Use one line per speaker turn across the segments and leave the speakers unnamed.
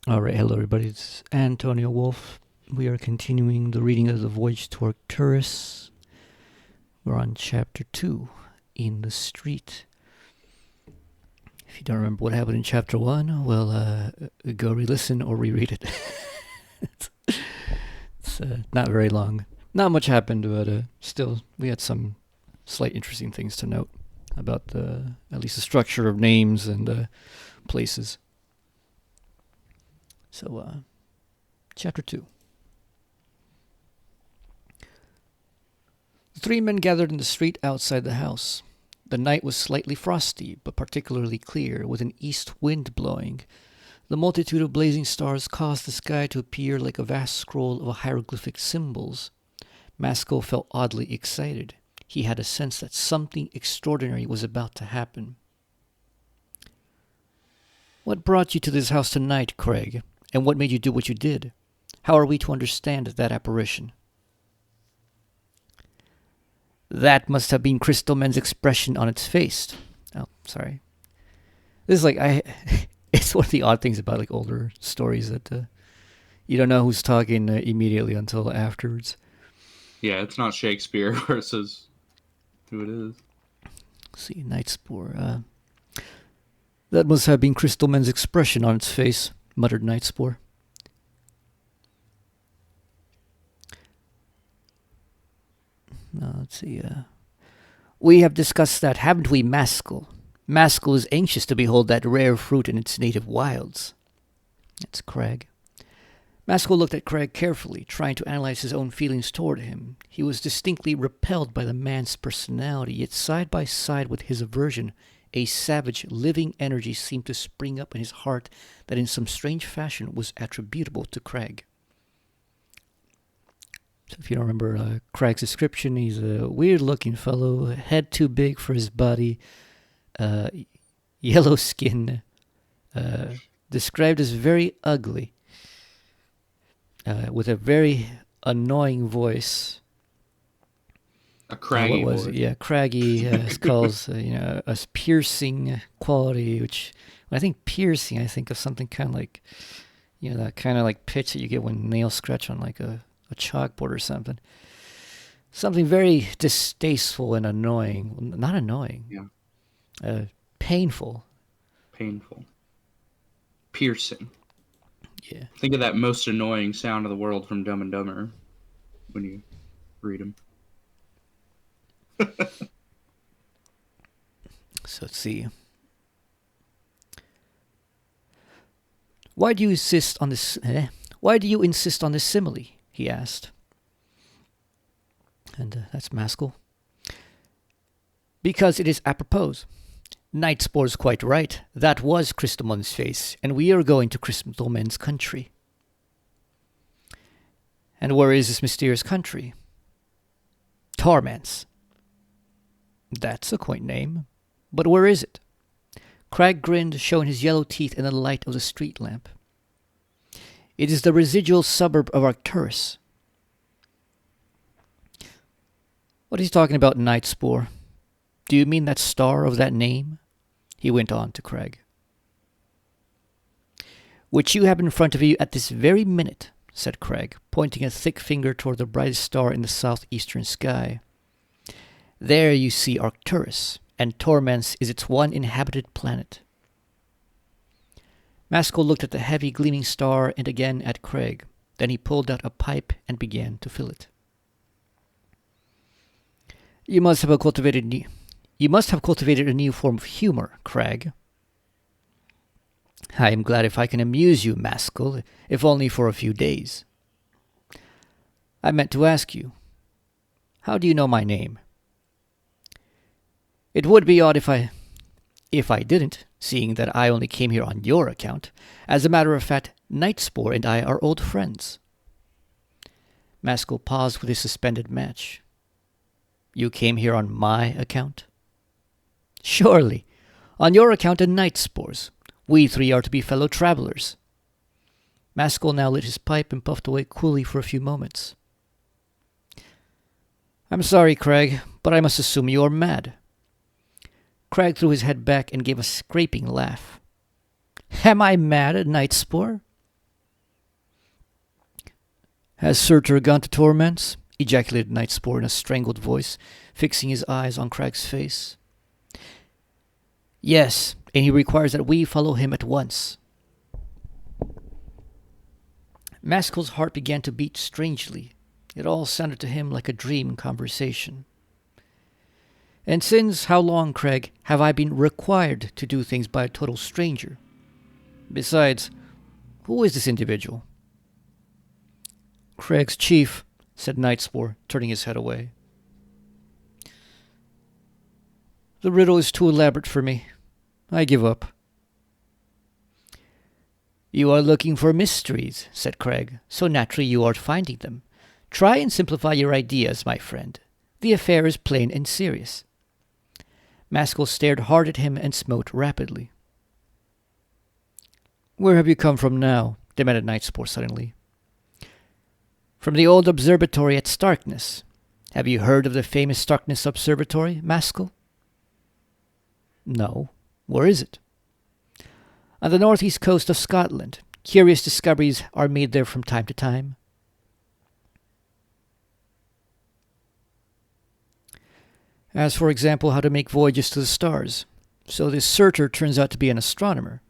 Alright, hello everybody, it's Antonio Wolf. We are continuing the reading of the Voyage to Arcturus. We're on chapter 2, In the Street. If you don't remember what happened in chapter 1, well, go re-listen or reread it. it's not very long. Not much happened, but still, we had some slight interesting things to note about at least the structure of names and places. So, chapter 2. The three men gathered in the street outside the house. The night was slightly frosty, but particularly clear, with an east wind blowing. The multitude of blazing stars caused the sky to appear like a vast scroll of hieroglyphic symbols. Masco felt oddly excited. He had a sense that something extraordinary was about to happen. "What brought you to this house tonight, Craig? And what made you do what you did? How are we to understand that apparition?" "That must have been Crystal Man's expression on its face." Oh, sorry. This is it's one of the odd things about older stories that you don't know who's talking immediately until afterwards.
Yeah, it's not Shakespeare versus who it is.
Let's see, Nightspore. That must have been Crystal Man's expression on its face, muttered Nightspore. Let's see. We have discussed that, haven't we, Maskell? Maskell is anxious to behold that rare fruit in its native wilds. That's Crag. Maskell looked at Crag carefully, trying to analyze his own feelings toward him. He was distinctly repelled by the man's personality, yet side by side with his aversion, a savage, living energy seemed to spring up in his heart that in some strange fashion was attributable to Crag. So if you don't remember Crag's description, he's a weird-looking fellow, head too big for his body, yellow skin, described as very ugly, with a very annoying voice.
A craggy
what was
voice.
it? Yeah, craggy, skulls, a piercing quality, which when I think piercing, I think of something kind of like, that kind of like pitch that you get when nails scratch on like a chalkboard or something. Something very distasteful and annoying. Not annoying.
Yeah.
Painful.
Painful. Piercing.
Yeah.
Think of that most annoying sound of the world from Dumb and Dumber when you read them.
So let's see. Why do you insist on this? Why do you insist on this simile? He asked. And that's Maskell. Because it is apropos. Nightspore's quite right. That was Christomon's face, and we are going to Christomon's country. And where is this mysterious country? Torments. That's a quaint name. But where is it? Crag grinned, showing his yellow teeth in the light of the street lamp. It is the residual suburb of Arcturus. What is he talking about, Nightspore? Do you mean that star of that name? He went on to Crag. Which you have in front of you at this very minute, said Crag, pointing a thick finger toward the brightest star in the southeastern sky. There you see Arcturus, and Torments is its one inhabited planet. Maskell looked at the heavy gleaming star and again at Crag. Then he pulled out a pipe and began to fill it. You must have cultivated a new form of humor, Crag. I am glad if I can amuse you, Maskell, if only for a few days. I meant to ask you, how do you know my name? It would be odd if I didn't, seeing that I only came here on your account. As a matter of fact, Nightspore and I are old friends. Maskell paused with his suspended match. You came here on my account? Surely. On your account and Nightspore's. We three are to be fellow travelers. Maskell now lit his pipe and puffed away coolly for a few moments. I'm sorry, Crag, but I must assume you are mad. Crag threw his head back and gave a scraping laugh. Am I mad at Nightspore? Has Surtur gone to torments? Ejaculated Nightspore in a strangled voice, fixing his eyes on Crag's face. Yes, and he requires that we follow him at once. Maskel's heart began to beat strangely. It all sounded to him like a dream conversation. And since how long, Crag, have I been required to do things by a total stranger? Besides, who is this individual? Crag's chief, said Nightspore, turning his head away. The riddle is too elaborate for me. I give up. You are looking for mysteries, said Crag, so naturally you are finding them. Try and simplify your ideas, my friend. The affair is plain and serious. Maskel stared hard at him and smote rapidly. Where have you come from now? Demanded Nightspore suddenly. From the old observatory at Starkness. Have you heard of the famous Starkness Observatory, Maskel? No. Where is it? On the northeast coast of Scotland. Curious discoveries are made there from time to time. As for example, how to make voyages to the stars. So this Surtur turns out to be an astronomer.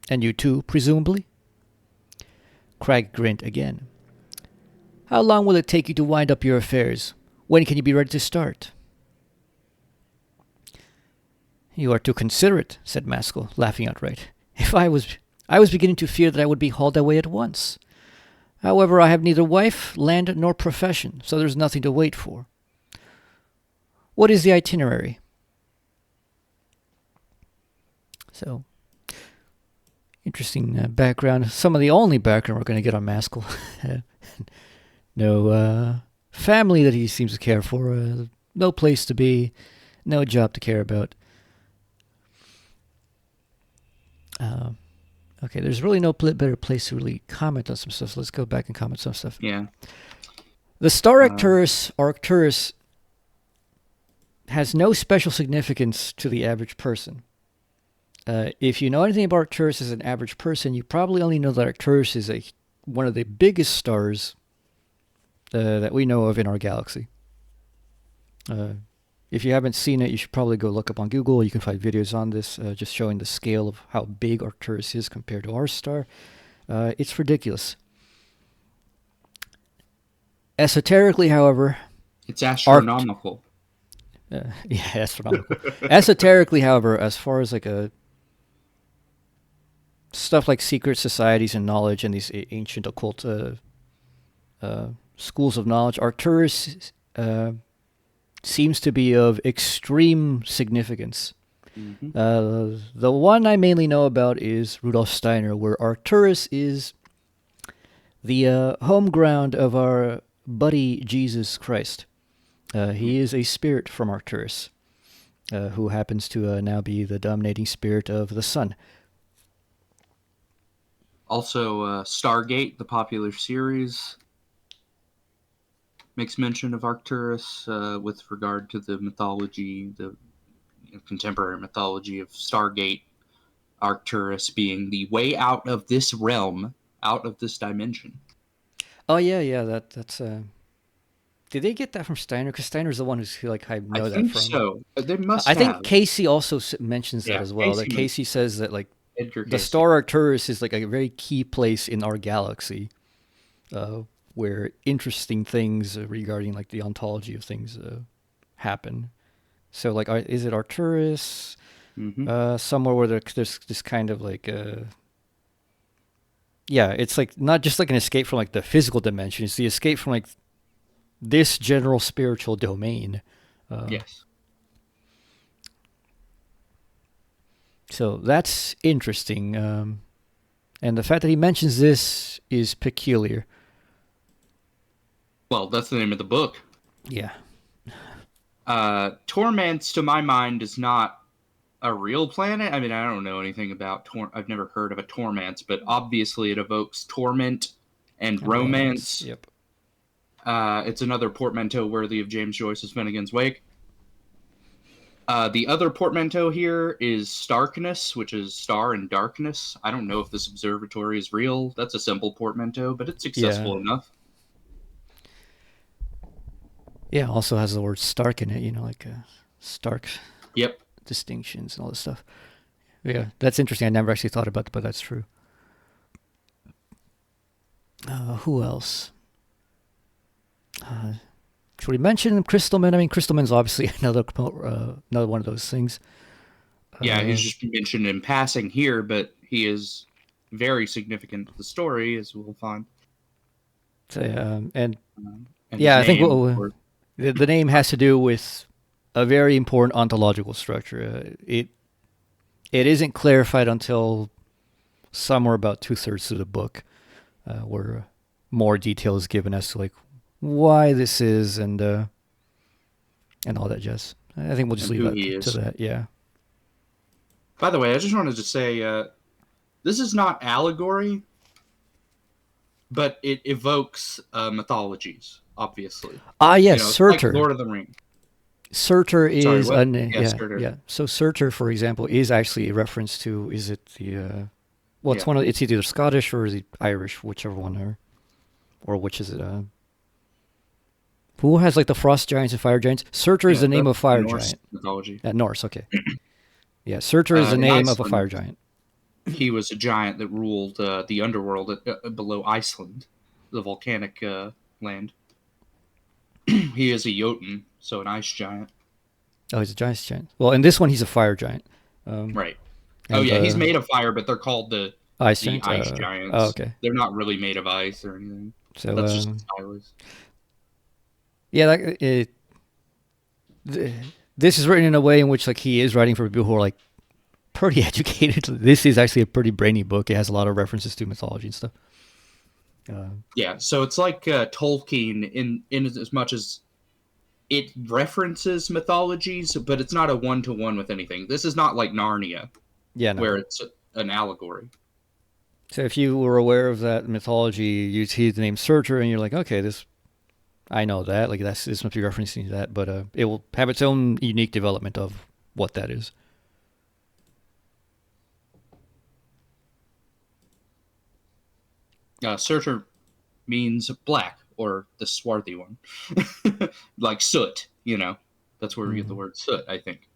And you too, presumably? Crag grinned again. How long will it take you to wind up your affairs? When can you be ready to start? You are too considerate, said Maskel, laughing outright. I was beginning to fear that I would be hauled away at once. However, I have neither wife, land, nor profession, so there's nothing to wait for. What is the itinerary? So, interesting background. Some of the only background we're going to get on Maskel. No family that he seems to care for. No place to be. No job to care about. Okay, there's really no better place to really comment on some stuff, so let's go back and comment on some stuff.
Yeah.
The star Arcturus has no special significance to the average person. If you know anything about Arcturus as an average person, you probably only know that Arcturus is one of the biggest stars that we know of in our galaxy. If you haven't seen it, you should probably go look up on Google. You can find videos on this, just showing the scale of how big Arcturus is compared to our star. It's ridiculous. Esoterically, however...
It's astronomical.
Yeah, astronomical. Esoterically, however, as far as like stuff like secret societies and knowledge and these ancient occult schools of knowledge, Arcturus seems to be of extreme significance. Mm-hmm. The one I mainly know about is Rudolf Steiner, where Arcturus is the home ground of our buddy Jesus Christ. He is a spirit from Arcturus, who happens to now be the dominating spirit of the sun.
Also, Stargate, the popular series, makes mention of Arcturus with regard to the mythology, the contemporary mythology of Stargate, Arcturus being the way out of this realm, out of this dimension.
Oh yeah, that's. Did they get that from Steiner? Because Steiner's the one who's like I know that from.
I think so. They must.
I think Casey also mentions that as well. That Casey says that like the star Arcturus is like a very key place in our galaxy, where interesting things regarding like the ontology of things happen. So like, is it Arcturus? Mm-hmm. Somewhere where there's this kind of like, yeah, it's like not just like an escape from like the physical dimension. It's the escape from like this general spiritual domain.
Yes.
So that's interesting. And the fact that he mentions this is peculiar.
Well, that's the name of the book.
Yeah.
Torments, to my mind, is not a real planet. I mean, I don't know anything about I've never heard of a Torments, but obviously it evokes torment and romance.
Yep.
It's another portmanteau worthy of James Joyce's Finnegan's Wake. The other portmanteau here is Starkness, which is star and darkness. I don't know if this observatory is real. That's a simple portmanteau, but it's successful enough.
Yeah, also has the word Stark in it, like Stark
Yep.
distinctions and all this stuff. Yeah, that's interesting. I never actually thought about that, but that's true. Who else? Should we mention Crystalman? I mean, Crystalman's obviously another one of those things.
Yeah,
Uh,
he's just mentioned in passing here, but he is very significant to the story, as we'll find.
and
And his
yeah, I think
name, of course.
the name has to do with a very important ontological structure. It isn't clarified until somewhere about 2/3 of the book, where more detail is given as to like why this is and all that jazz. I think we'll just
And
leave
who
that
he
to
is.
that. Yeah.
By the way, I just wanted to say this is not allegory, but it evokes mythologies, obviously.
Ah, yes,
It's like
Surtur.
Lord of the Rings.
Surtur
Sorry,
is
what?
an
Yes,
yeah
Surtur.
yeah. So Surtur, for example, is actually a reference to is it the well,
Yeah.
it's either Scottish or is it Irish, whichever one or which is it? Who has like the frost giants and fire giants? Surtur is
Yeah,
the name
that's
of a
the
fire
Norse
giant.
mythology.
Norse, okay. Yeah, Surtur is the
In
name of a
Iceland,
fire giant.
he was a giant that ruled the underworld below Iceland, the volcanic land. He is a Jotun, so an ice giant.
Oh, he's a giant. Well, in this one, he's a fire giant. Um,
Right. Oh
and
yeah, he's
the
made of fire, but they're called
ice
the
giant.
ice
Oh,
giants.
okay.
They're not really made of ice or anything.
So,
That's just a stylus.
yeah, th- this is written in a way in which like he is writing for people who are like pretty educated. This is actually a pretty brainy book. It has a lot of references to mythology and stuff. Uh,
Yeah, so it's like Tolkien in as much as it references mythologies, but it's not a one to one with anything. This is not like Narnia,
yeah, no.
where it's an allegory.
So if you were aware of that mythology, you see the name Surtur, and you're like, okay, this I know that. Like this must be referencing that, but it will have its own unique development of what that is.
Surtur means black or the swarthy one, like soot. That's where we get the
Mm-hmm.
word soot. I think.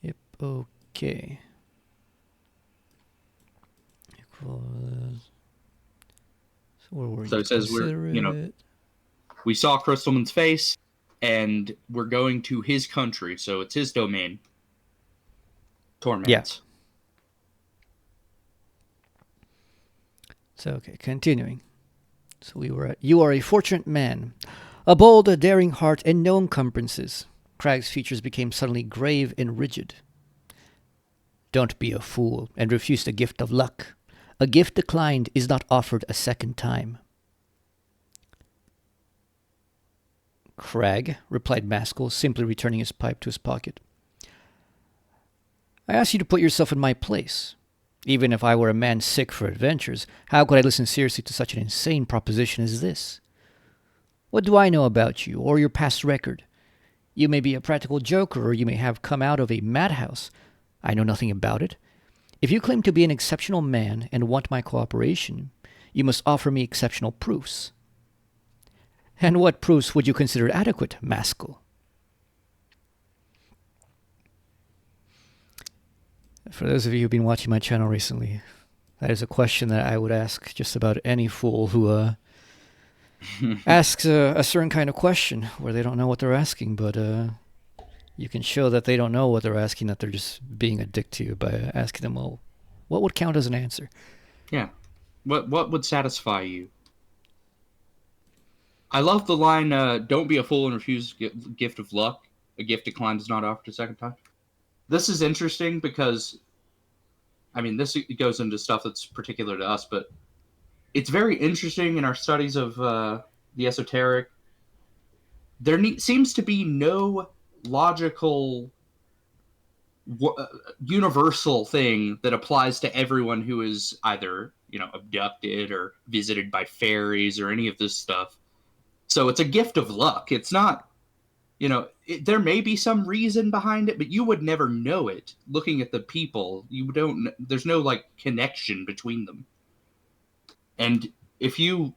Yep. Okay. Equals. So where were
So
you?
it says
Consider it.
we saw Crystalman's face, and we're going to his country, so it's his domain.
Yeah.
Torments.
So okay, continuing. So we were at. You are a fortunate man, a bold, a daring heart, and no encumbrances. Crag's features became suddenly grave and rigid. Don't be a fool and refuse the gift of luck. A gift declined is not offered a second time. Crag, replied Maskell, simply returning his pipe to his pocket. I ask you to put yourself in my place. Even if I were a man sick for adventures, how could I listen seriously to such an insane proposition as this? What do I know about you or your past record? You may be a practical joker or you may have come out of a madhouse. I know nothing about it. If you claim to be an exceptional man and want my cooperation, you must offer me exceptional proofs. And what proofs would you consider adequate, Maskell? For those of you who've been watching my channel recently, that is a question that I would ask just about any fool who asks a certain kind of question where they don't know what they're asking, but you can show that they don't know what they're asking, that they're just being a dick to you by asking them, well, what would count as an answer?
Yeah. What would satisfy you? I love the line, don't be a fool and refuse gift of luck. A gift declined is not offered a second time. This is interesting because, this goes into stuff that's particular to us, but it's very interesting in our studies of the esoteric. There seems to be no logical universal thing that applies to everyone who is either abducted or visited by fairies or any of this stuff. So it's a gift of luck. It's not, there may be some reason behind it, but you would never know it looking at the people. You don't. There's no like connection between them. And if you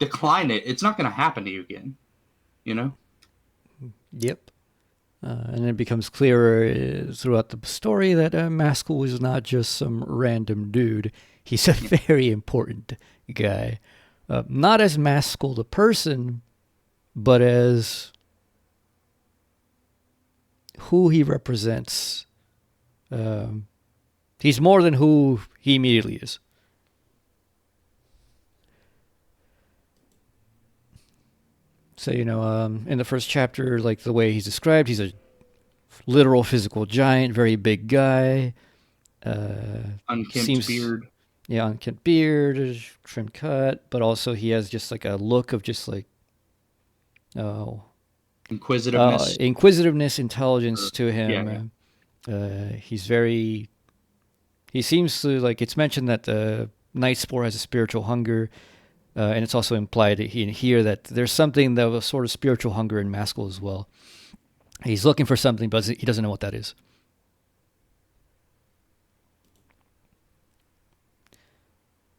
decline it, it's not going to happen to you again. You know?
Yep. And it becomes clearer throughout the story that Maskell was not just some random dude. He's a very important guy. Not as Maskell the person, but as who he represents. He's more than who he immediately is. So, in the first chapter, like the way he's described, he's a literal physical giant, very big guy.
Unkempt beard.
Yeah, unkempt beard, trim cut, but also he has just like a look of just like,
inquisitiveness,
intelligence to him.
Yeah.
He seems to, like, it's mentioned that Night Spore has a spiritual hunger. And it's also implied in here that there's something of a sort of spiritual hunger in Maskell as well. He's looking for something, but he doesn't know what that is.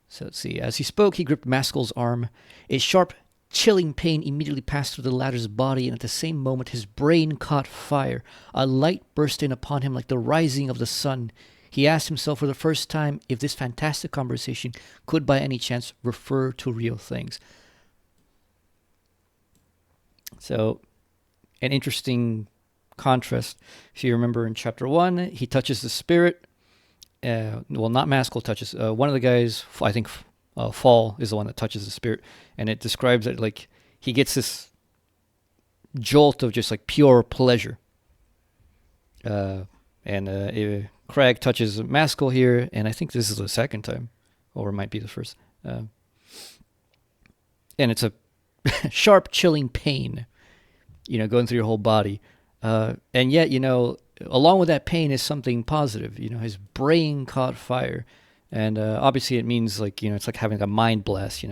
So let's see. As he spoke, he gripped Maskell's arm. A sharp, chilling pain immediately passed through the latter's body, and at the same moment his brain caught fire. A light burst in upon him like the rising of the sun. He asked himself for the first time if this fantastic conversation could by any chance refer to real things. So, an interesting contrast. If you remember in chapter 1, he touches the spirit. Not Maskell touches. One of the guys, I think Fall is the one that touches the spirit. And it describes it like he gets this jolt of just like pure pleasure. Crag touches Maskell here, and I think this is the second time, or it might be the first. And it's a sharp, chilling pain, going through your whole body. And yet, along with that pain is something positive. His brain caught fire. And obviously it means like, it's like having a mind blast,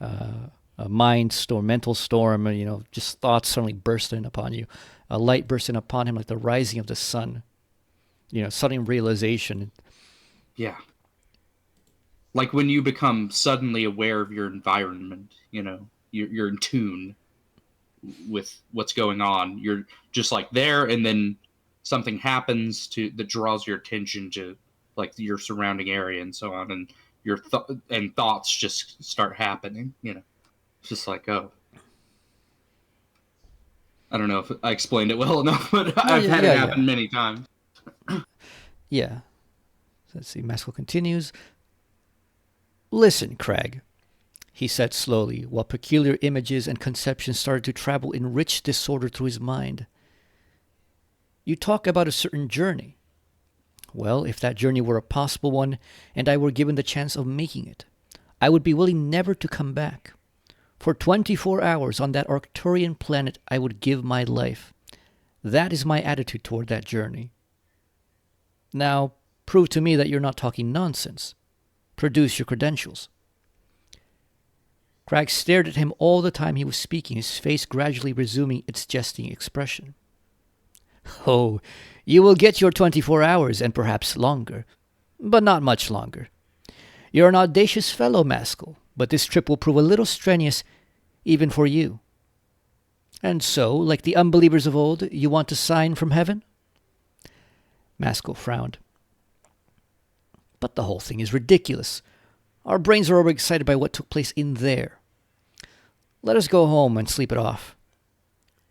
a mind storm, mental storm, just thoughts suddenly bursting upon you. A light bursting upon him like the rising of the sun. Sudden realization.
Yeah. Like when you become suddenly aware of your environment, you're in tune with what's going on. You're just like there, and then something happens that draws your attention to like your surrounding area and so on, and your thoughts just start happening. It's just like, oh. I don't know if I explained it well enough, but I've had it happen many times.
Yeah. Let's see. Maskell continues. Listen, Crag, he said slowly, while peculiar images and conceptions started to travel in rich disorder through his mind. You talk about a certain journey. Well, if that journey were a possible one, and I were given the chance of making it, I would be willing never to come back. For 24 hours on that Arcturian planet, I would give my life. That is my attitude toward that journey. Now, prove to me that you're not talking nonsense. Produce your credentials. Crag stared at him all the time he was speaking, his face gradually resuming its jesting expression. Oh, you will get your 24 hours and perhaps longer, but not much longer. You're an audacious fellow, Maskell, but this trip will prove a little strenuous even for you. And so, like the unbelievers of old, you want a sign from heaven? Maskell frowned. But the whole thing is ridiculous. Our brains are overexcited by what took place in there. Let us go home and sleep it off.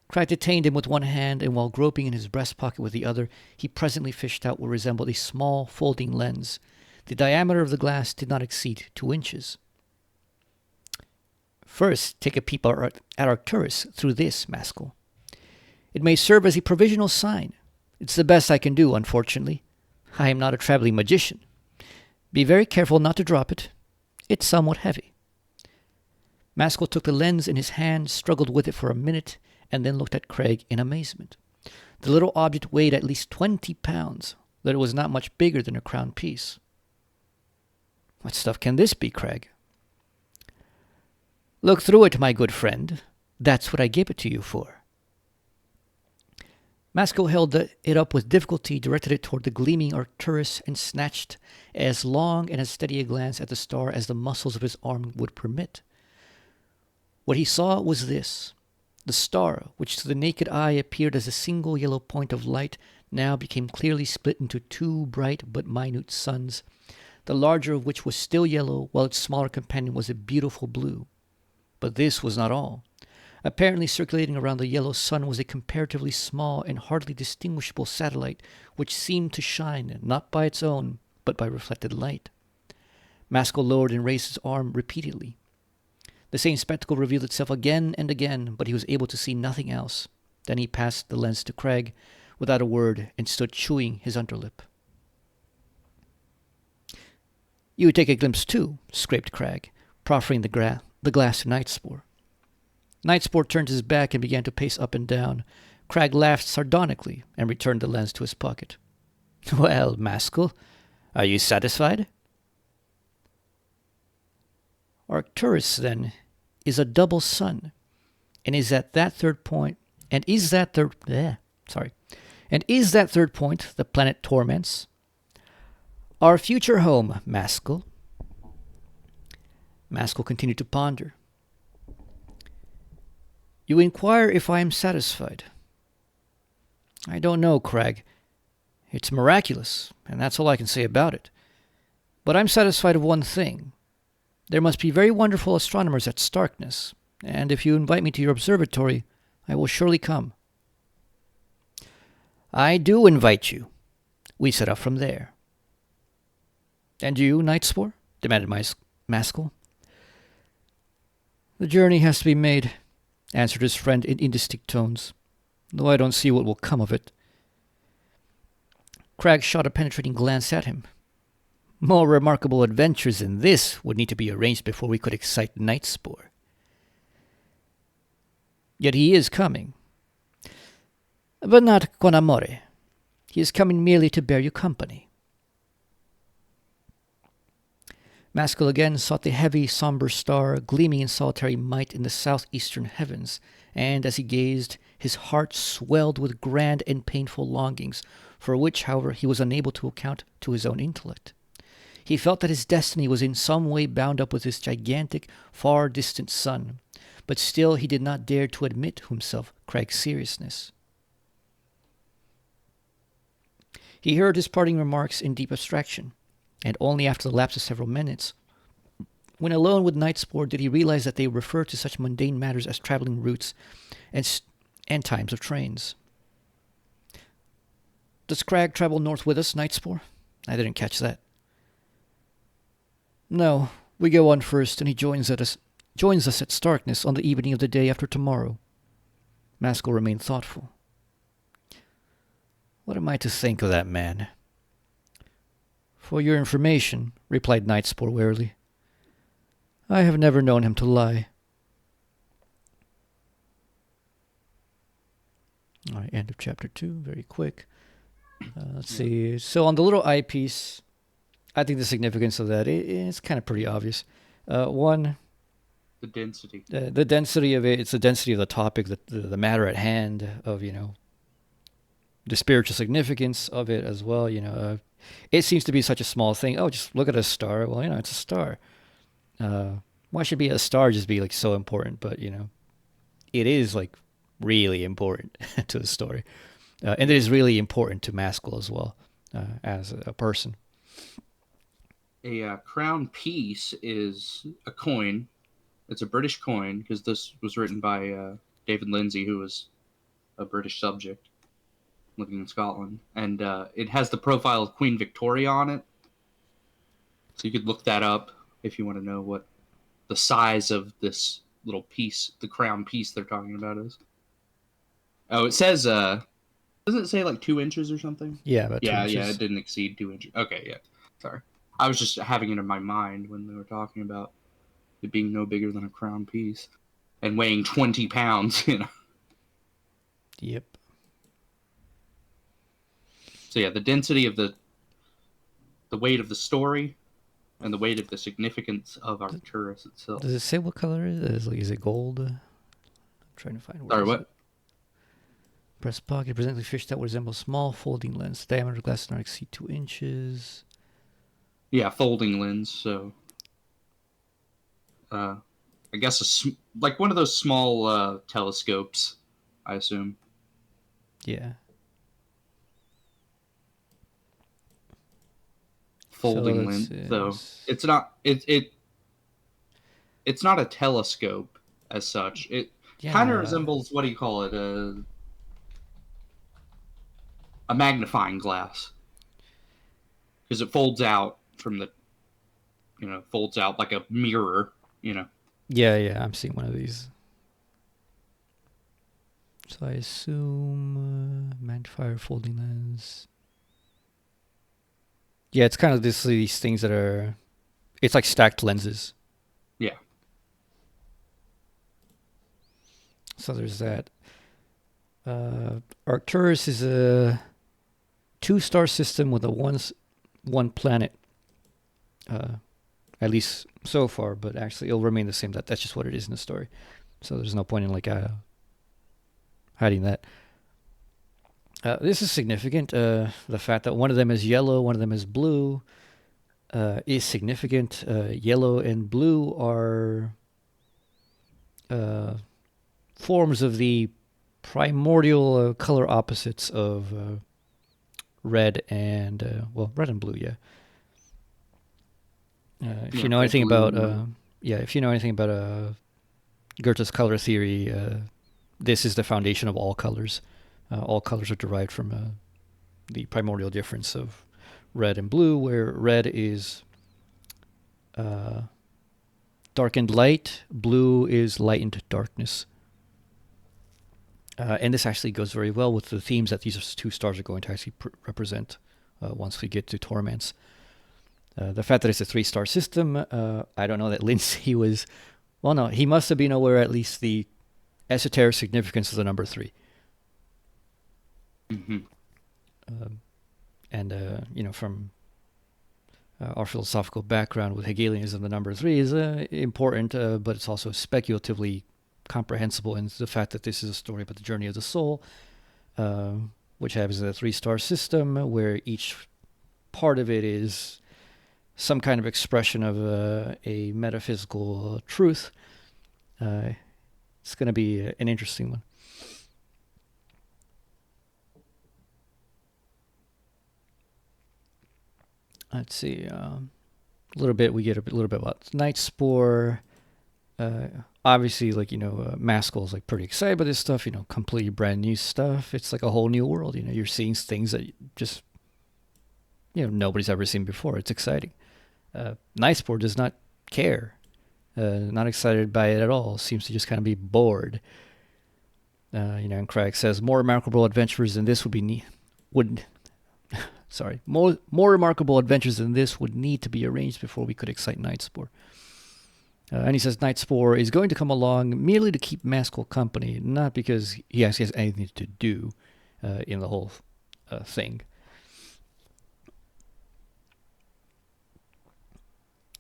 Crag detained him with one hand, and while groping in his breast pocket with the other, he presently fished out what resembled a small folding lens. The diameter of the glass did not exceed 2 inches. First, take a peep at Arcturus through this, Maskell. It may serve as a provisional sign. It's the best I can do, unfortunately. I am not a traveling magician. Be very careful not to drop it. It's somewhat heavy. Maskell took the lens in his hand, struggled with it for a minute, and then looked at Crag in amazement. The little object weighed at least 20 pounds, though it was not much bigger than a crown piece. What stuff can this be, Crag? Look through it, my good friend. That's what I gave it to you for. Maskell held it up with difficulty, directed it toward the gleaming Arcturus, and snatched as long and as steady a glance at the star as the muscles of his arm would permit. What he saw was this. The star, which to the naked eye appeared as a single yellow point of light, now became clearly split into two bright but minute suns, the larger of which was still yellow, while its smaller companion was a beautiful blue. But this was not all. Apparently circulating around the yellow sun was a comparatively small and hardly distinguishable satellite, which seemed to shine, not by its own, but by reflected light. Maskell lowered and raised his arm repeatedly. The same spectacle revealed itself again and again, but he was able to see nothing else. Then he passed the lens to Craig without a word and stood chewing his underlip. "You take a glimpse too," scraped Crag, proffering the glass to Nightspore. Nightspore turned his back and began to pace up and down. Crag laughed sardonically and returned the lens to his pocket. "Well, Maskell, are you satisfied?" "Arcturus, then, is a double sun, and is that third point the planet Torments? Our future home, Maskell." Maskell continued to ponder. "You inquire if I am satisfied. I don't know, Crag. It's miraculous, and that's all I can say about it. But I'm satisfied of one thing. There must be very wonderful astronomers at Starkness, and if you invite me to your observatory, I will surely come." "I do invite you." We set off from there. "And you, Nightspore?" demanded Maskell. "The journey has to be made," answered his friend in indistinct tones, "though I don't see what will come of it." Crag shot a penetrating glance at him. "More remarkable adventures than this would need to be arranged before we could excite Nightspore." "Yet he is coming." "But not con amore. He is coming merely to bear you company." Maskell again sought the heavy, somber star gleaming in solitary might in the southeastern heavens, and as he gazed, his heart swelled with grand and painful longings, for which, however, he was unable to account to his own intellect. He felt that his destiny was in some way bound up with this gigantic, far-distant sun, but still he did not dare to admit to himself Crag's seriousness. He heard his parting remarks in deep abstraction, and only after the lapse of several minutes, when alone with Nightspore, did he realize that they referred to such mundane matters as traveling routes and times of trains. "Does Crag travel north with us, Nightspore? I didn't catch that." "No, we go on first, and he joins us at Starkness on the evening of the day after tomorrow." Maskell remained thoughtful. "What am I to think of that man?" "For your information," replied Nightspore warily, "I have never known him to lie." All right, end of chapter 2, very quick. Let's see. So on the little eyepiece, I think the significance of that is kind of pretty obvious. One,
The density.
the density of it, it's the density of the topic, the matter at hand, of, the spiritual significance of it as well. It seems to be such a small thing. Oh, just look at a star. Well, it's a star. Why should a star just be so important? But, it is really important to the story. And it is really important to Maskell as well, as a person.
A crown piece is a coin. It's a British coin, because this was written by David Lindsay, who was a British subject living in Scotland. And it has the profile of Queen Victoria on it. So you could look that up if you want to know what the size of this little piece, the crown piece they're talking about, is. Oh, it says, doesn't it say 2 inches or something?
Yeah, about 2 inches.
Yeah, it didn't exceed 2 inches. Okay, yeah. Sorry. I was just having it in my mind when they were talking about it being no bigger than a crown piece and weighing 20 pounds,
Yep.
So yeah, the density of the weight of the story and the weight of the significance of Arcturus itself.
Does it say what color it is? Is it gold? I'm trying to find where.
Sorry, what?
Breast pocket presents a fish that resembles small folding lens. Diameter of glass not exceed 2 inches.
Yeah, folding lens. So, I I guess like one of those small telescopes, I assume.
Yeah. So
Folding
let's
lens,
see.
though. It's not a telescope as such. It kind of
Yeah.
resembles, what do you call it? A magnifying glass, because it folds out from the, folds out like a mirror.
Yeah, I'm seeing one of these. So I assume magnifier, folding lens. Yeah, it's kind of these things that are. It's like stacked lenses.
Yeah.
So there's that. Arcturus is a 2-star system with one planet. At least so far, but actually it'll remain the same. That's just what it is in the story. So there's no point in like hiding that. This is significant. The fact that one of them is yellow, one of them is blue, is significant. Yellow and blue are forms of the primordial color opposites of red and red and blue. Yeah. If you know
Red,
anything
blue,
about
and blue.
if you know anything about Goethe's color theory, this is the foundation of all colors. All colors are derived from the primordial difference of red and blue, where red is darkened light, blue is lightened darkness. And this actually goes very well with the themes that these 2 stars are going to actually represent once we get to Torments. The fact that it's a 3-star system, I don't know that Lindsay was... Well, no, he must have been aware at least the esoteric significance of the number 3.
Mm-hmm.
From our philosophical background with Hegelianism, the number 3 is important, but it's also speculatively comprehensible in the fact that this is a story about the journey of the soul, which happens in a 3-star system where each part of it is some kind of expression of a metaphysical truth. It's going to be an interesting one. Let's see. A little bit. We get a little bit about Night Spore. Obviously, Maskell's like pretty excited about this stuff. Completely brand new stuff. It's like a whole new world. You're seeing things that just nobody's ever seen before. It's exciting. Night Spore does not care. Not excited by it at all. Seems to just kind of be bored. And Craig says more remarkable adventures than this more remarkable adventures than this would need to be arranged before we could excite Night Spore. And he says Night Spore is going to come along merely to keep Maskell company, not because he actually has anything to do in the whole thing.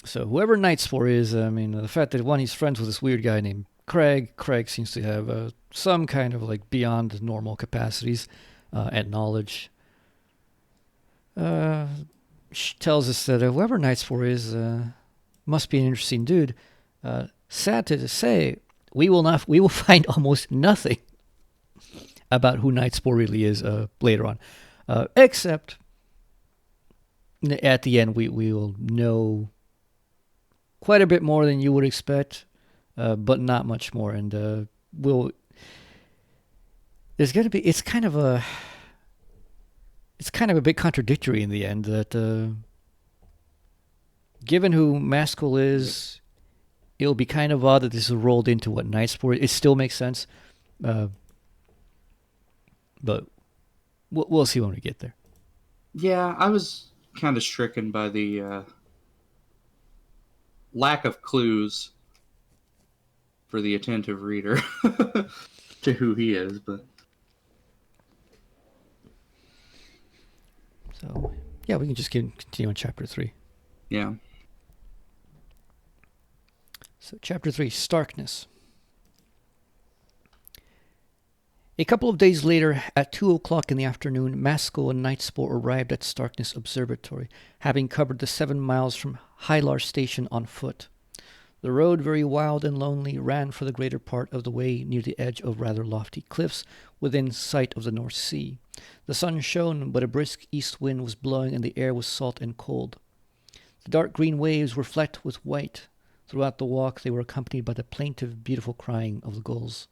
So whoever Night Spore is, the fact that he's friends with this weird guy named Craig seems to have some kind of like beyond normal capacities and knowledge. Tells us that whoever Night Spore is must be an interesting dude. Sad to say, we will find almost nothing about who Night Spore really is later on, except at the end we will know quite a bit more than you would expect, but not much more. And there's going to be, it's kind of a bit contradictory in the end that given who Maskell is, it'll be kind of odd that this is rolled into what Night Spore. It still makes sense, but we'll see when we get there.
Yeah, I was kind of stricken by the lack of clues for the attentive reader to who he is, but
so yeah, we can just continue on chapter 3.
Yeah.
So chapter 3, Starkness. A couple of days later, at 2:00 in the afternoon, Maskell and Night Spore arrived at Starkness Observatory, having covered the 7 miles from Hylar Station on foot. The road, very wild and lonely, ran for the greater part of the way near the edge of rather lofty cliffs within sight of the North Sea. The sun shone, but a brisk east wind was blowing and the air was salt and cold. The dark green waves were flecked with white. Throughout the walk they were accompanied by the plaintive, beautiful crying of the gulls.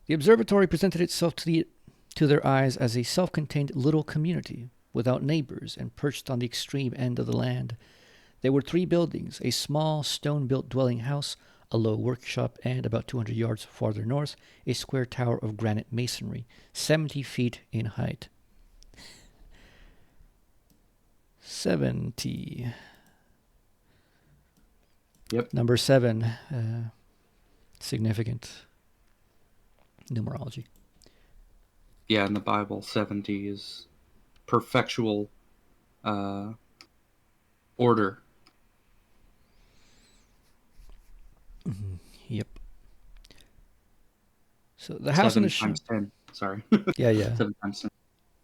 The observatory presented itself to their eyes as a self-contained little community, without neighbors and perched on the extreme end of the land. There were 3 buildings, a small stone-built dwelling house, a low workshop, and about 200 yards farther north, a square tower of granite masonry, 70 feet in height. 70.
Yep.
Number 7, significant numerology.
Yeah, in the Bible, 70 is perfectual order.
Yep. So the house and the
7 times 10. Sorry.
Yeah.
7 times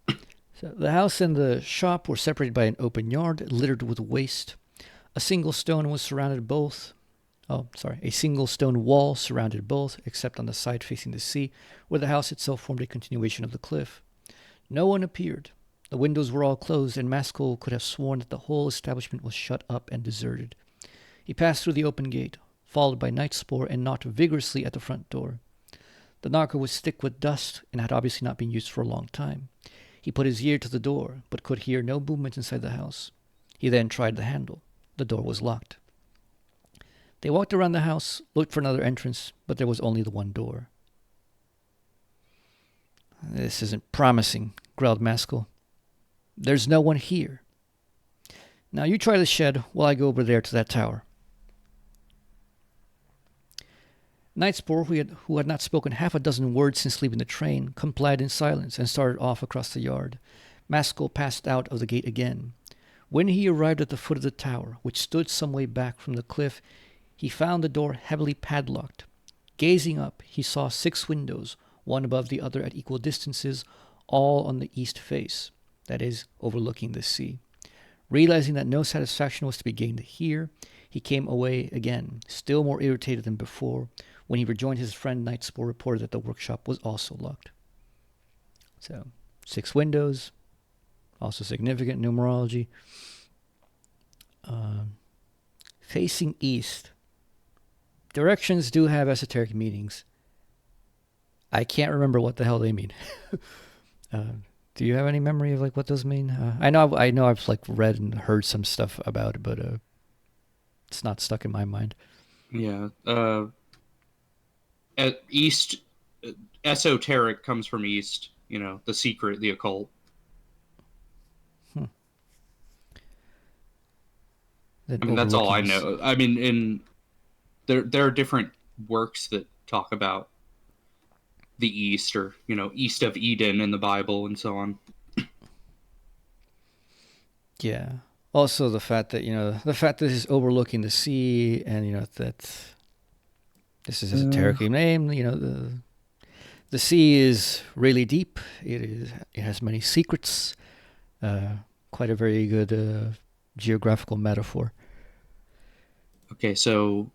10.
So the house and the shop were separated by an open yard littered with waste. A single stone wall surrounded both, except on the side facing the sea, where the house itself formed a continuation of the cliff. No one appeared. The windows were all closed, and Maskell could have sworn that the whole establishment was shut up and deserted. He passed through the open gate, followed by Nightspore, and knocked vigorously at the front door. The knocker was thick with dust and had obviously not been used for a long time. He put his ear to the door, but could hear no movement inside the house. He then tried the handle. The door was locked. They walked around the house, looked for another entrance, but there was only the one door. "This isn't promising," growled Maskell. "There's no one here. Now you try the shed while I go over there to that tower." Nightspore, who had not spoken half a dozen words since leaving the train, complied in silence and started off across the yard. Maskell passed out of the gate again. When he arrived at the foot of the tower, which stood some way back from the cliff, he found the door heavily padlocked. Gazing up, he saw 6 windows, one above the other at equal distances, all on the east face, that is, overlooking the sea. Realizing that no satisfaction was to be gained here, he came away again, still more irritated than before. When he rejoined his friend, Nightspore reported that the workshop was also locked. So, 6 windows, also significant numerology. Facing east. Directions do have esoteric meanings. I can't remember what the hell they mean. Do you have any memory of like what those mean? I know I've like read and heard some stuff about it, but it's not stuck in my mind.
Yeah. At east, esoteric comes from east. You know, the secret, the occult. I mean, that's all I know. I mean, there are different works that talk about the east, or east of Eden in the Bible, and so on.
Yeah. Also, the fact that this is overlooking the sea, and that this is esoterically named. The sea is really deep. It has many secrets. Quite a very good geographical metaphor.
Okay, so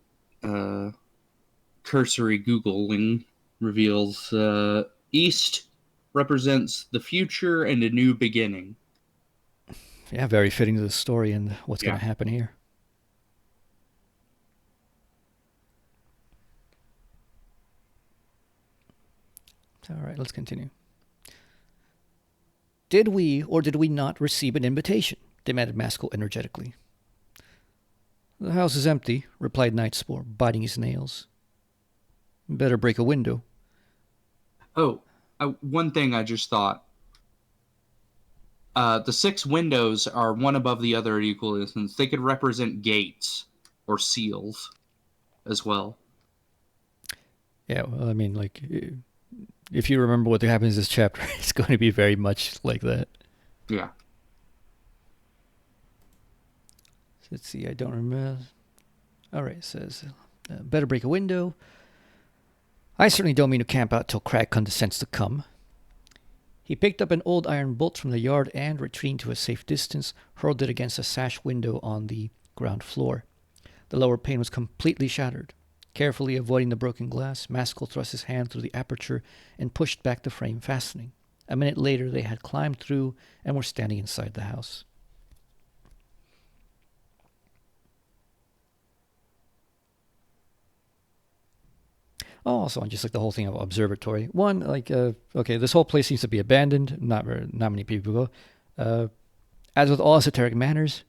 cursory Googling reveals east represents the future and a new beginning.
Yeah, very fitting to the story and what's going to happen here. All right, let's continue. "Did we or did we not receive an invitation?" demanded Maskell energetically. "The house is empty," replied Nightspore, biting his nails. "Better break a window."
Oh, one thing I just thought. The 6 windows are one above the other at equal distance. They could represent gates or seals as well.
Yeah, well, I mean, like, if you remember what happens in this chapter, it's going to be very much like that.
Yeah.
Let's see, I don't remember. All right, it says, better break a window. "I certainly don't mean to camp out till Crag condescends to come." He picked up an old iron bolt from the yard and, retreating to a safe distance, hurled it against a sash window on the ground floor. The lower pane was completely shattered. Carefully avoiding the broken glass, Maskell thrust his hand through the aperture and pushed back the frame fastening. A minute later, they had climbed through and were standing inside the house. Oh, also, on just like the whole thing of observatory. One, like, okay, this whole place seems to be abandoned. Not many people go. As with all esoteric matters,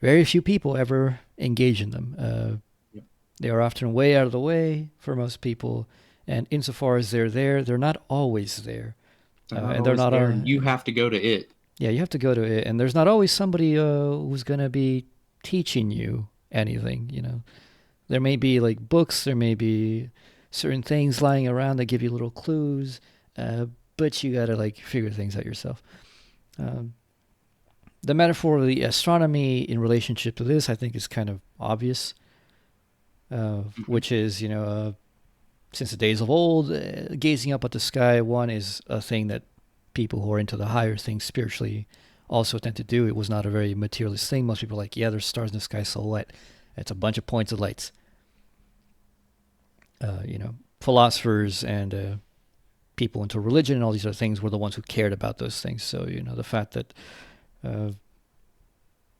very few people ever engage in them.
Yep.
They are often way out of the way for most people, and insofar as they're there, they're not always there.
And they're not there, and you have to go to it.
Yeah, you have to go to it, and there's not always somebody who's gonna be teaching you anything. You know, there may be like books, there may be certain things lying around that give you little clues, but you gotta like figure things out yourself. The metaphor of the astronomy in relationship to this, I think, is kind of obvious, which is, since the days of old, gazing up at the sky, one is a thing that people who are into the higher things spiritually also tend to do. It was not a very materialist thing. Most people are like, yeah, there's stars in the sky, so what? It's a bunch of points of lights. Philosophers and people into religion and all these other things were the ones who cared about those things. So, the fact that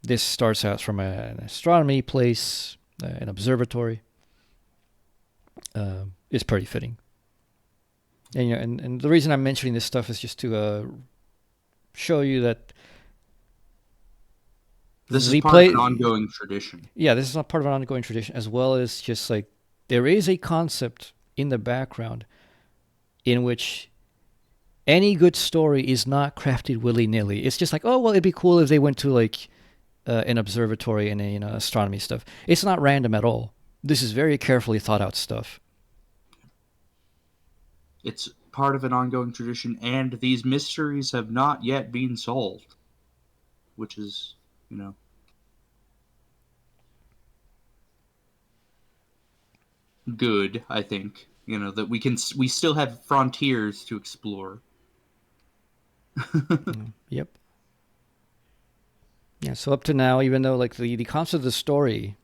this starts out from an astronomy place, an observatory, is pretty fitting. And the reason I'm mentioning this stuff is just to show you that
this is part of an ongoing tradition.
Yeah, this is not part of an ongoing tradition, as well as just like there is a concept in the background in which any good story is not crafted willy-nilly. It's just like, oh, well, it'd be cool if they went to like an observatory and astronomy stuff. It's not random at all. This is very carefully thought out stuff.
It's part of an ongoing tradition, and these mysteries have not yet been solved, which is, good, I think. That we still have frontiers to explore.
Yep. Yeah, so up to now, even though like the concept of the story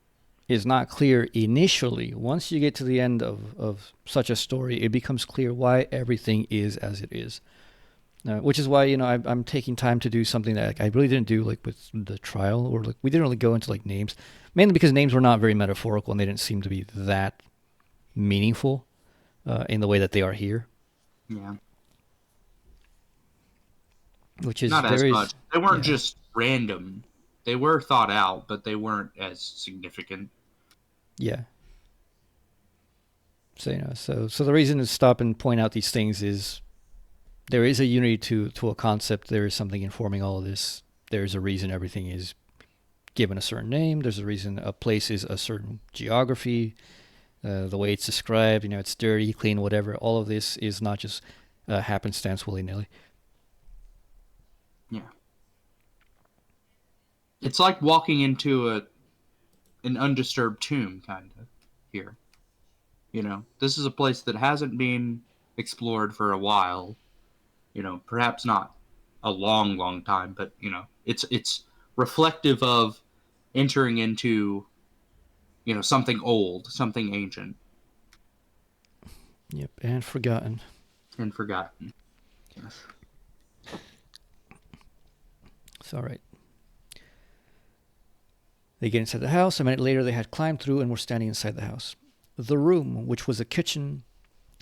is not clear initially, once you get to the end of such a story, it becomes clear why everything is as it is. Which is why, I'm taking time to do something that I really didn't do like with the trial, or like we didn't really go into like names, mainly because names were not very metaphorical and they didn't seem to be that meaningful in the way that they are here.
Yeah.
Which is
not as much. They weren't just random. They were thought out, but they weren't as significant.
Yeah. So so the reason to stop and point out these things is there is a unity to a concept. There is something informing all of this. There's a reason everything is given a certain name. There's a reason a place is a certain geography. The way it's described, it's dirty, clean, whatever. All of this is not just happenstance willy-nilly.
Yeah. It's like walking into an undisturbed tomb, kind of, here. This is a place that hasn't been explored for a while. Perhaps not a long, long time, but, it's reflective of entering into, something old, something ancient.
Yep, and forgotten.
Yes.
It's all right. They get inside the house. A minute later, they had climbed through and were standing inside the house. The room, which was a kitchen,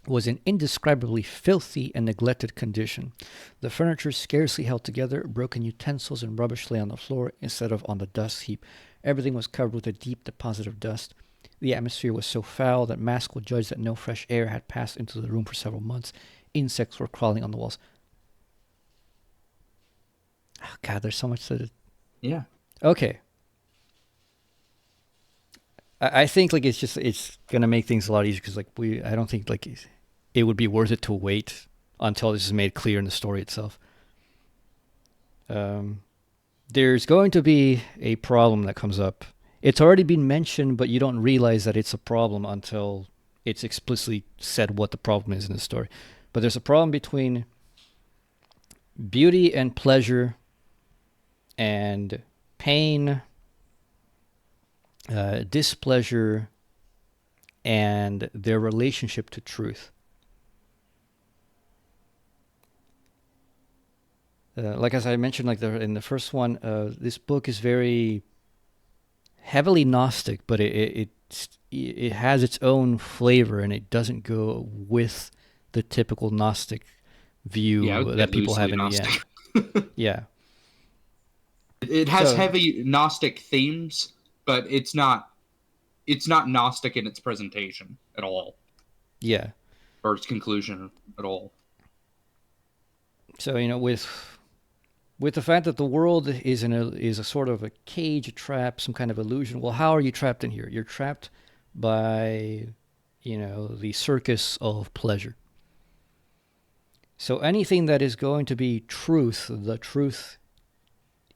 was in indescribably filthy and neglected condition. The furniture scarcely held together. Broken utensils and rubbish lay on the floor instead of on the dust heap. Everything was covered with a deep deposit of dust. The atmosphere was so foul that Maskell judged that no fresh air had passed into the room for several months. Insects were crawling on the walls. Oh, God, there's so much to...
Yeah.
Okay. I think like it's gonna make things a lot easier because like I don't think like it would be worth it to wait until this is made clear in the story itself. There's going to be a problem that comes up. It's already been mentioned, but you don't realize that it's a problem until it's explicitly said what the problem is in the story. But there's a problem between beauty and pleasure and pain displeasure, and their relationship to truth. Like as I mentioned, like in the first one, this book is very heavily Gnostic, but it has its own flavor, and it doesn't go with the typical Gnostic
Yeah, I
view
would say
that people have
loosely
in the
Gnostic.
end. Yeah.
It has
So
heavy Gnostic themes, but it's not Gnostic in its presentation at all,
yeah.
or its conclusion at all.
So with the fact that the world is a sort of a cage, a trap, some kind of illusion. Well, how are you trapped in here? You're trapped by, the circus of pleasure. So anything that is going to be truth, the truth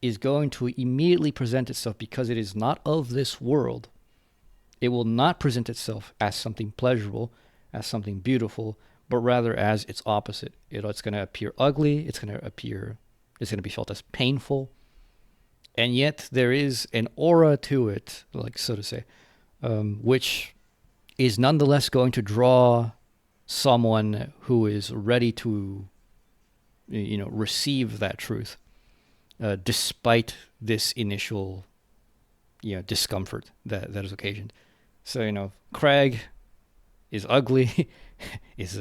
is going to immediately present itself because it is not of this world. It will not present itself as something pleasurable, as something beautiful, but rather as its opposite. It's going to appear ugly. It's going to be felt as painful. And yet there is an aura to it, like so to say, which is nonetheless going to draw someone who is ready to, receive that truth, despite this initial, discomfort that is occasioned. So Craig is ugly, is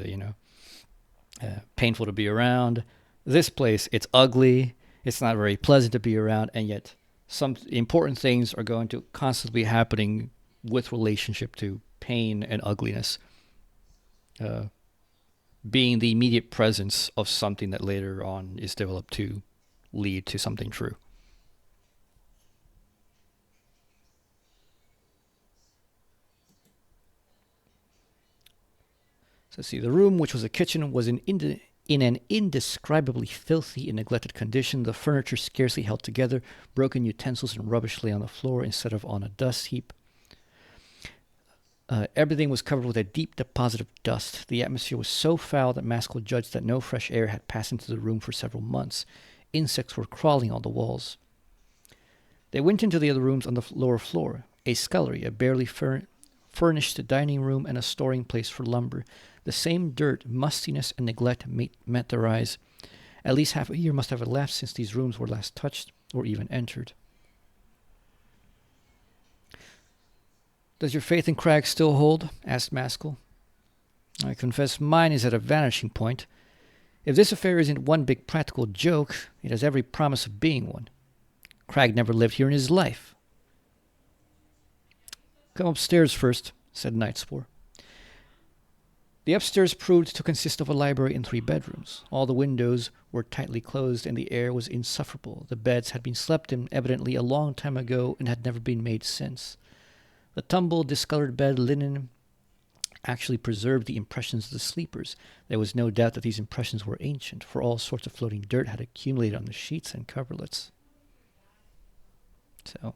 painful to be around. This place, it's ugly. It's not very pleasant to be around, and yet some important things are going to constantly be happening with relationship to pain and ugliness, uh, being the immediate presence of something that later on is developed to lead to something true. So see, the room, which was a kitchen, was in an indescribably filthy and neglected condition. The furniture scarcely held together. Broken utensils and rubbish lay on the floor instead of on a dust heap. Everything was covered with a deep deposit of dust. The atmosphere was so foul that Maskell judged that no fresh air had passed into the room for several months. Insects were crawling on the walls. They went into the other rooms on the lower floor. A scullery, a barely furnished dining room, and a storing place for lumber. The same dirt, mustiness, and neglect met their eyes. At least half a year must have elapsed since these rooms were last touched or even entered. Does your faith in Cragg still hold? Asked Maskell. I confess mine is at a vanishing point. If this affair isn't one big practical joke, it has every promise of being one. Cragg never lived here in his life. Come upstairs first, said Nightspore. The upstairs proved to consist of a library and 3 bedrooms. All the windows were tightly closed, and the air was insufferable. The beds had been slept in evidently a long time ago and had never been made since. The tumbled, discolored bed linen actually preserved the impressions of the sleepers. There was no doubt that these impressions were ancient, for all sorts of floating dirt had accumulated on the sheets and coverlets. So,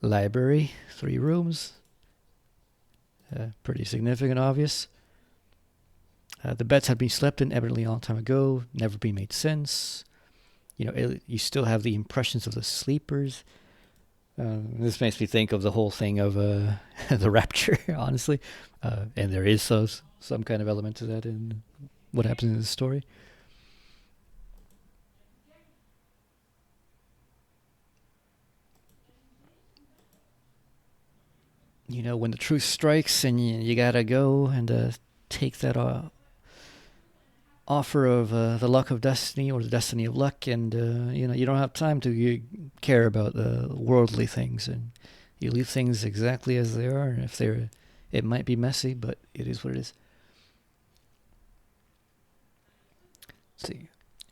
library, 3 rooms. Pretty significant, obvious. The beds had been slept in evidently a long time ago, never been made since. You still have the impressions of the sleepers. This makes me think of the whole thing of the rapture, honestly. And there is some kind of element to that in what happens in the story. When the truth strikes and you gotta go and take that offer of the luck of destiny or the destiny of luck, and you don't have time to care about worldly things, and you leave things exactly as they are. And if it might be messy, but it is what it is. Let's see,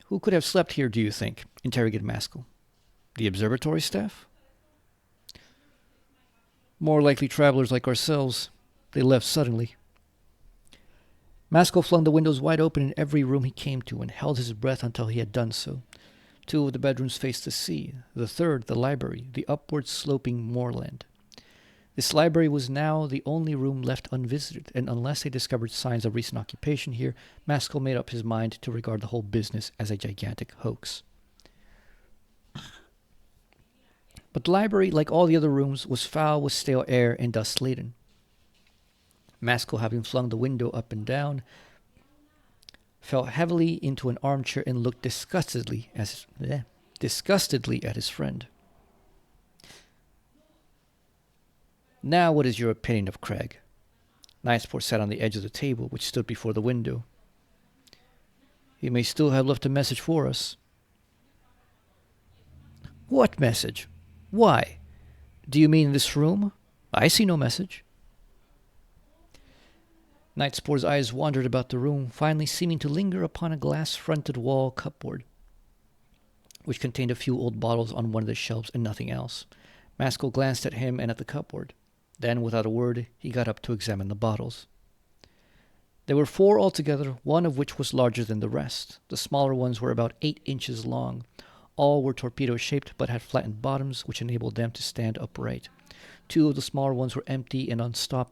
who could have slept here, do you think? Interrogated Maskell. The observatory staff? More likely travelers like ourselves. They left suddenly. Maskell flung the windows wide open in every room he came to and held his breath until he had done so. 2 of the bedrooms faced the sea. The third, the library, the upward sloping moorland. This library was now the only room left unvisited, and unless they discovered signs of recent occupation here, Maskell made up his mind to regard the whole business as a gigantic hoax. But the library, like all the other rooms, was foul with stale air and dust laden. Maskell, having flung the window up and down, fell heavily into an armchair and looked disgustedly at his friend. Now, what is your opinion of Craig? Knightsport sat on the edge of the table, which stood before the window. He may still have left a message for us. What message? Why? Do you mean in this room? I see no message. Knightsport's eyes wandered about the room, finally seeming to linger upon a glass-fronted wall cupboard, which contained a few old bottles on one of the shelves and nothing else. Maskell glanced at him and at the cupboard. Then, without a word, he got up to examine the bottles. There were 4 altogether, one of which was larger than the rest. The smaller ones were about 8 inches long. All were torpedo-shaped, but had flattened bottoms, which enabled them to stand upright. 2 of the smaller ones were empty and unstoppered.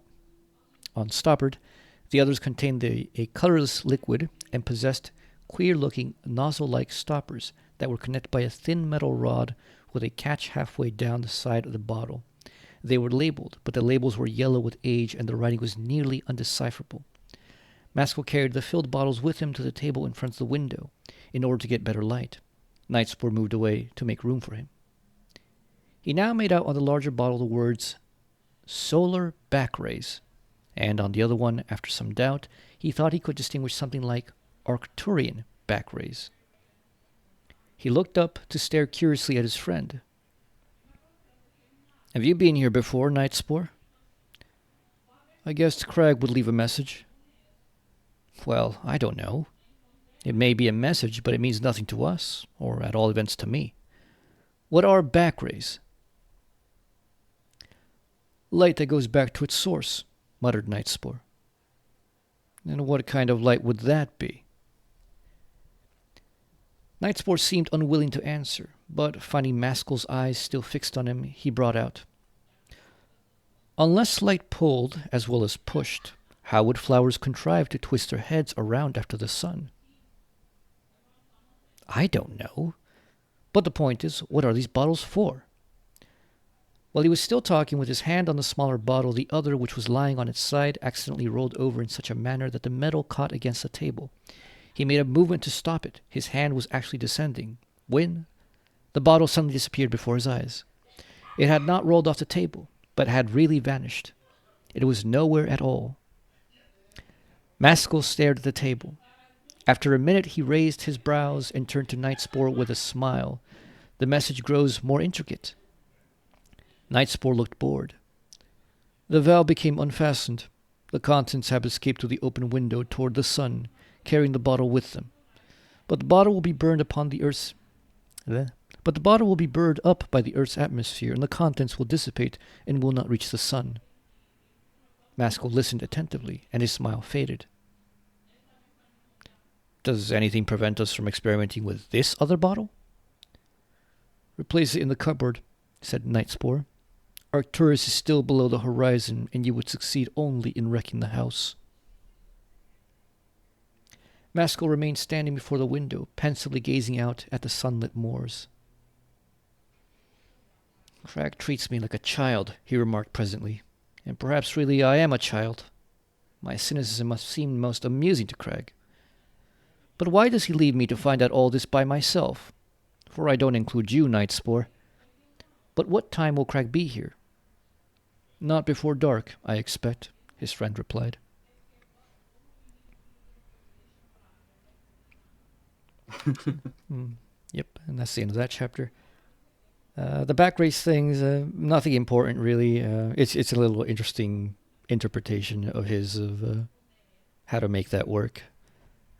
The others contained a colorless liquid and possessed queer-looking nozzle-like stoppers that were connected by a thin metal rod with a catch halfway down the side of the bottle. They were labeled, but the labels were yellow with age and the writing was nearly undecipherable. Maskell carried the filled bottles with him to the table in front of the window in order to get better light. Knightsport moved away to make room for him. He now made out on the larger bottle the words, "Solar Back Rays," and on the other one, after some doubt, he thought he could distinguish something like Arcturian back rays. He looked up to stare curiously at his friend. Have you been here before, Knightsport? I guessed Crag would leave a message. Well, I don't know. It may be a message, but it means nothing to us, or at all events to me. What are back rays? Light that goes back to its source, muttered Knightsport. And what kind of light would that be? Knightsport seemed unwilling to answer, but finding Maskell's eyes still fixed on him, he brought out, Unless light pulled as well as pushed, how would flowers contrive to twist their heads around after the sun? I don't know. But the point is, what are these bottles for? While he was still talking, with his hand on the smaller bottle, the other, which was lying on its side, accidentally rolled over in such a manner that the metal caught against the table. He made a movement to stop it. His hand was actually descending, when the bottle suddenly disappeared before his eyes. It had not rolled off the table, but had really vanished. It was nowhere at all. Maskell stared at the table. After a minute, he raised his brows and turned to Knightsport with a smile. The message grows more intricate. Knightsport looked bored. The valve became unfastened. The contents have escaped through the open window toward the sun, carrying the bottle with them. But the bottle will be burned upon the Earth's... But the bottle will be burned up by the Earth's atmosphere, and the contents will dissipate and will not reach the sun. Maskell listened attentively, and his smile faded. Does anything prevent us from experimenting with this other bottle? Replace it in the cupboard, said Knightsport. Arcturus is still below the horizon, and you would succeed only in wrecking the house. Maskell remained standing before the window, pensively gazing out at the sunlit moors. Crag treats me like a child, he remarked presently, and perhaps really I am a child. My cynicism must seem most amusing to Crag. But why does he leave me to find out all this by myself? For I don't include you, Knightsport. But what time will Crag be here? Not before dark, I expect, his friend replied. Yep, and that's the end of that chapter. The back race things, nothing important really. It's a little interesting interpretation of his of how to make that work.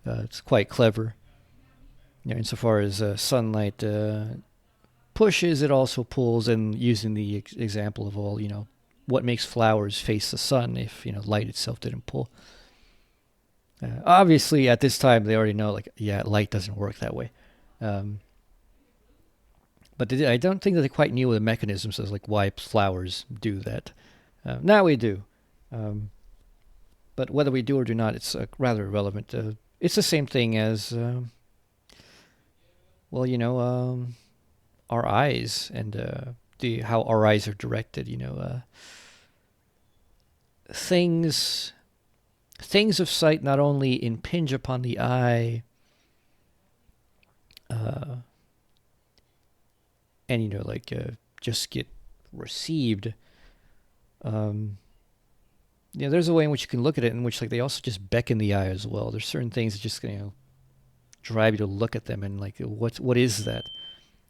It's quite clever. Insofar as sunlight pushes, it also pulls, and using the example of all, what makes flowers face the sun if, light itself didn't pull. Obviously, at this time, they already know, light doesn't work that way. But I don't think that they quite knew the mechanisms as why flowers do that. Now we do. But whether we do or do not, it's rather irrelevant. It's the same thing as, our eyes and, the how our eyes are directed. Things things of sight not only impinge upon the eye, uh, and just get received. Um, there's a way in which you can look at it in which they also just beckon the eye as well. There's certain things that just drive you to look at them and what is that?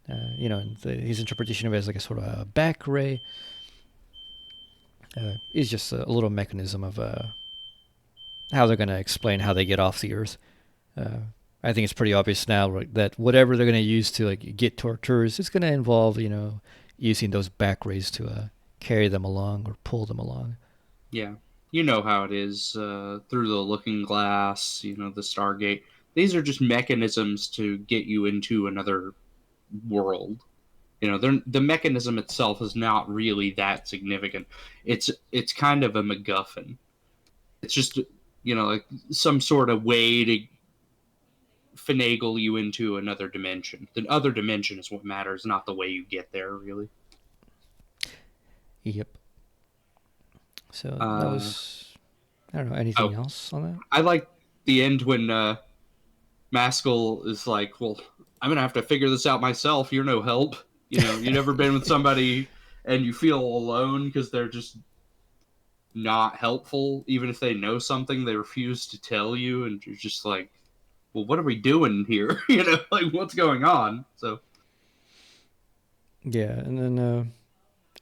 And his interpretation of it as a sort of a back ray is just a little mechanism of how they're going to explain how they get off the Earth. Uh, I think it's pretty obvious now, right, that whatever they're going to use to get to Arcturus, it's going to involve using those back rays to carry them along or pull them along.
Yeah, you know how it is through the Looking Glass, the Stargate. These are just mechanisms to get you into another world. The mechanism itself is not really that significant. It's kind of a MacGuffin. It's just like some sort of way to finagle you into another dimension. The other dimension is what matters, not the way you get there, really.
Yep. So that
Uh,
was, I don't know, anything
oh,
else on that?
I like the end when Maskell is like, "Well, I'm gonna have to figure this out myself. You're no help. You've never been with somebody and you feel alone because they're just not helpful. Even if they know something, they refuse to tell you, and you're just like, well, what are we doing here? Like what's going on?" So
Yeah, and then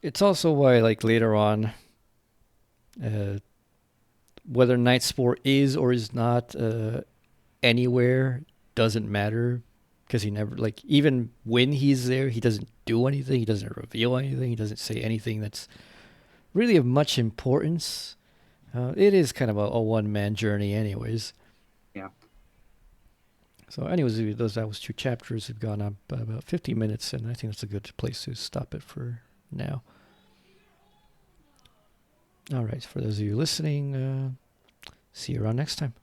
it's also why later on, uh, whether Night Spore is or is not anywhere doesn't matter because he never even when he's there he doesn't do anything, he doesn't reveal anything, he doesn't say anything that's really of much importance. It is kind of a one-man journey anyways.
yeah.
So anyways, that was 2 chapters. We've gone up about 50 minutes, and I think that's a good place to stop it for now. All right, for those of you listening, see you around next time.